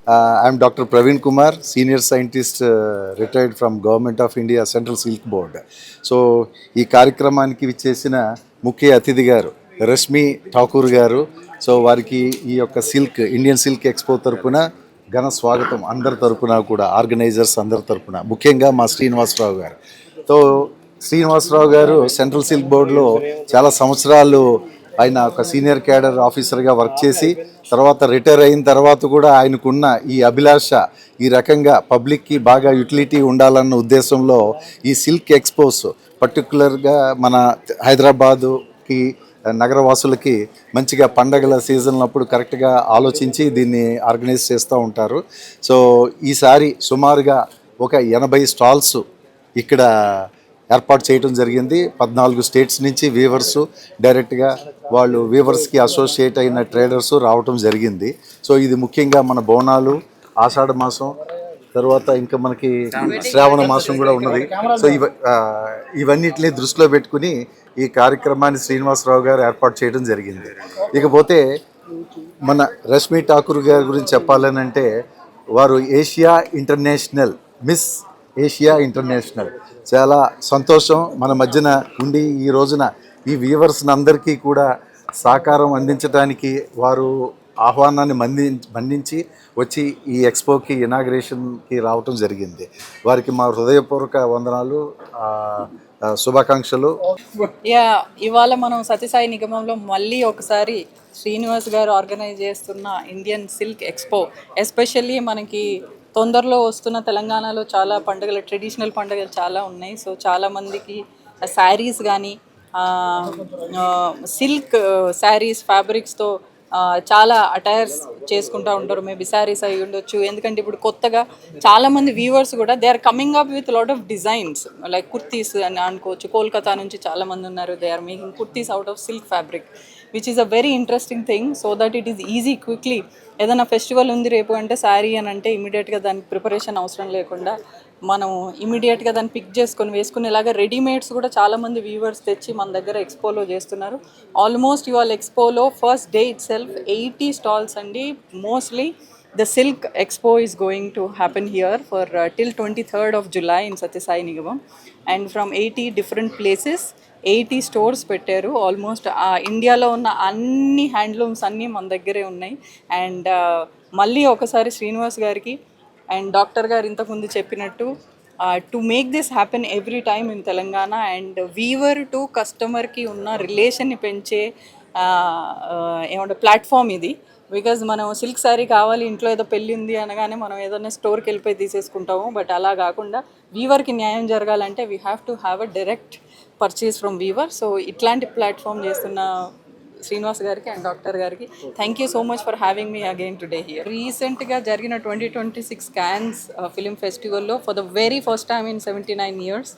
I'm Dr. Praveen Kumar, Senior Scientist, retired from Government of India Central Silk Board. So ఈ కార్యక్రమానికి విచ్చేసిన ముఖ్య అతిథి గారు రష్మి ఠాకూర్ గారు. సో వారికి ఈ యొక్క ఇండియన్ సిల్క్ ఎక్స్పో తరపున ఘన స్వాగతం అందరి తరపున కూడా, ఆర్గనైజర్స్ అందరి తరపున, ముఖ్యంగా మా శ్రీనివాసరావు గారు. సో శ్రీనివాసరావు గారు సెంట్రల్ సిల్క్ బోర్డులో చాలా సంవత్సరాలు ఆయన ఒక సీనియర్ క్యాడర్ ఆఫీసర్గా వర్క్ చేసి తర్వాత రిటైర్ అయిన తర్వాత కూడా ఆయనకున్న ఈ అభిలాష, ఈ రకంగా పబ్లిక్కి బాగా యూటిలిటీ ఉండాలన్న ఉద్దేశంలో ఈ సిల్క్ ఎక్స్పోస్ పర్టికులర్గా మన హైదరాబాదుకి నగరవాసులకి మంచిగా పండగల సీజన్ అప్పుడు కరెక్ట్గా ఆలోచించి దీన్ని ఆర్గనైజ్ చేస్తూ ఉంటారు. సో ఈసారి సుమారుగా ఒక 80 స్టాల్స్ ఇక్కడ ఏర్పాటు చేయడం జరిగింది. 14 స్టేట్స్ నుంచి వీవర్సు డైరెక్ట్గా వాళ్ళు వీవర్స్కి అసోసియేట్ అయిన ట్రేడర్స్ రావటం జరిగింది. సో ఇది ముఖ్యంగా మన బోనాలు, ఆషాఢ మాసం, తర్వాత ఇంకా మనకి శ్రావణ మాసం కూడా ఉన్నది. సో ఇవన్నిటిని దృష్టిలో పెట్టుకుని ఈ కార్యక్రమాన్ని శ్రీనివాసరావు గారు ఏర్పాటు చేయడం జరిగింది. ఇకపోతే మన రష్మి ఠాకూర్ గారి గురించి చెప్పాలని అంటే వారు మిస్ ఏషియా ఇంటర్నేషనల్. చాలా సంతోషం మన మధ్యన ఉండి ఈ రోజున ఈ వీవర్స్ని అందరికీ కూడా సహకారం అందించడానికి వారు ఆహ్వానాన్ని మన్నించి వచ్చి ఈ ఎక్స్పోకి ఇనాగ్రేషన్కి రావటం జరిగింది. వారికి మా హృదయపూర్వక వందనాలు, శుభాకాంక్షలు. ఇవాళ మనం సత్యసాయి నిగమంలో మళ్ళీ ఒకసారి శ్రీనివాస్ గారు ఆర్గనైజ్ చేస్తున్న ఇండియన్ సిల్క్ ఎక్స్పో, ఎస్పెషల్లీ మనకి తొందరలో వస్తున్న తెలంగాణలో చాలా పండుగలు, ట్రెడిషనల్ పండుగలు చాలా ఉన్నాయి. సో చాలామందికి శారీస్ కానీ సిల్క్ శారీస్ ఫ్యాబ్రిక్స్తో చాలా అటైర్స్ చేసుకుంటూ ఉంటారు. మేబీ శారీస్ అయి ఉండొచ్చు. ఎందుకంటే ఇప్పుడు కొత్తగా చాలామంది వ్యూవర్స్ కూడా they are coming up with lot of designs like kurtis అని అనుకోవచ్చు. కోల్కతా నుంచి చాలామంది ఉన్నారు. They are making kurtis out of silk fabric, which is a very interesting thing. So that it is easy quickly. ఏదైనా ఫెస్టివల్ ఉంది రేపు అంటే శారీ అని అంటే ఇమీడియట్గా దానికి ప్రిపరేషన్ అవసరం లేకుండా మనం ఇమీడియట్గా దాన్ని పిక్ చేసుకొని వేసుకునేలాగా రెడీమేడ్స్ కూడా చాలామంది వ్యూవర్స్ తెచ్చి మన దగ్గర ఎక్స్పోలో చేస్తున్నారు. ఆల్మోస్ట్ ఇవాళ ఎక్స్పోలో first day itself 80 stalls అండి. Mostly the silk expo is going to happen here for till 23rd of July in Satyasai Nigamam, and from 80 different places 80 stores పెట్టారు. ఆల్మోస్ట్ ఇండియాలో ఉన్న అన్ని హ్యాండ్లూమ్స్ అన్నీ మన దగ్గరే ఉన్నాయి. అండ్ మళ్ళీ ఒకసారి శ్రీనివాస్ గారికి అండ్ డాక్టర్ గారు ఇంతకుముందు చెప్పినట్టు to make this happen every time in Telangana, and weaver to కస్టమర్కి ఉన్న రిలేషన్ని పెంచే ఏమంటే ప్లాట్ఫామ్ ఇది. బికాజ్ మనం సిల్క్ శారీ కావాలి, ఇంట్లో ఏదో పెళ్ళి ఉంది అనగానే మనం ఏదైనా స్టోర్కి వెళ్ళిపోయి తీసేసుకుంటాము. బట్ అలా కాకుండా వీవర్కి న్యాయం జరగాలంటే we have to have a direct purchase from weaver. So ఇట్లాంటి ప్లాట్ఫామ్ చేస్తున్న శ్రీనివాస్ గారికి అండ్ డాక్టర్ గారికి thank you so much for having me again today here. రీసెంట్గా జరిగిన 2026 క్యాన్స్ ఫిలిం ఫెస్టివల్లో for the very first time in 79 years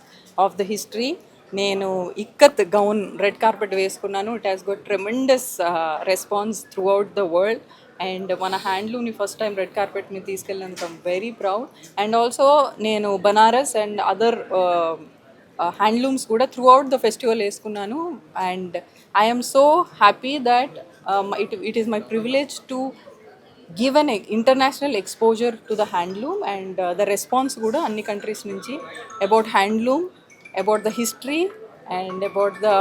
of the history నేను Ikat gown red carpet వేసుకున్నాను. It has got tremendous response throughout the world. And మన హ్యాండ్లూమ్ని first time red కార్పెట్ని తీసుకెళ్ళినందుకు I'm very proud. And also నేను Banaras and other handlooms కూడా throughout the festival వేసుకున్నాను. And I'm so happy that it is my privilege to give an international exposure to the handloom. And the response కూడా అన్ని countries నుంచి about handloom, about the history and about the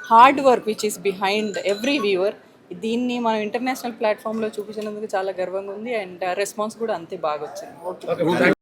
hard work which is behind every viewer. దీన్ని మనం international ప్లాట్ఫామ్లో చూపించినందుకు చాలా గర్వంగా ఉంది. And response కూడా అంతే బాగా వచ్చింది. ఓకే.